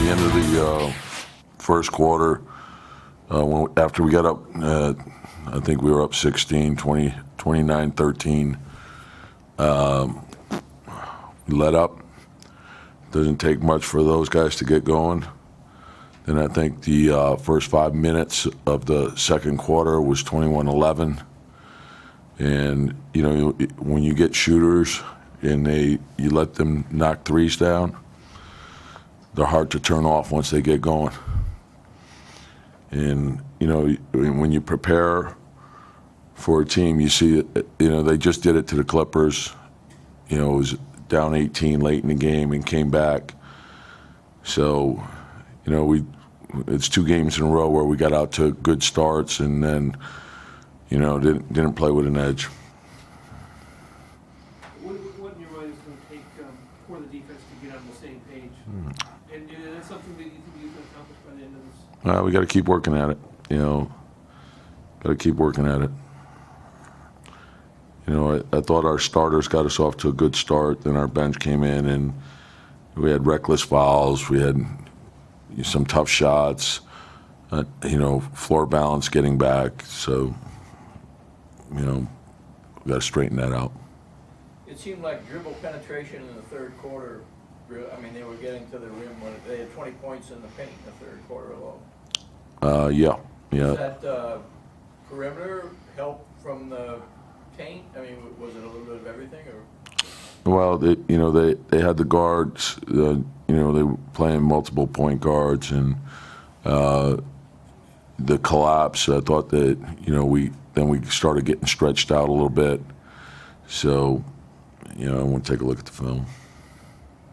the end of the first quarter, after we got up, I think we were up 16, 20, 29-13. We let up. Doesn't take much for those guys to get going. Then I think the first 5 minutes of the second quarter was 21-11. And, you know, when you get shooters and you let them knock threes down, they're hard to turn off once they get going. And, you know, when you prepare for a team, you see, you know, they just did it to the Clippers. You know, it was down 18 late in the game and came back. So, you know, it's 2 games in a row where we got out to good starts and then, you know, didn't play with an edge. What in your mind is going to take for the defense to get on the same page? And that's something that you think you can accomplish by the end of this? We got to keep working at it. You know, got to keep working at it. You know, I thought our starters got us off to a good start. Then our bench came in and we had reckless fouls. We had some tough shots. You know, floor balance getting back. So, you know, we got to straighten that out. It seemed like dribble penetration in the third quarter. I mean, they were getting to the rim when they had 20 points in the paint in the third quarter alone. Yeah. Does that perimeter help from the paint? I mean, was it a little bit of everything, or? Well, you know, they had the guards. You know, they were playing multiple point guards, and the collapse. I thought that, you know, we started getting stretched out a little bit. So, you know, I want to take a look at the film.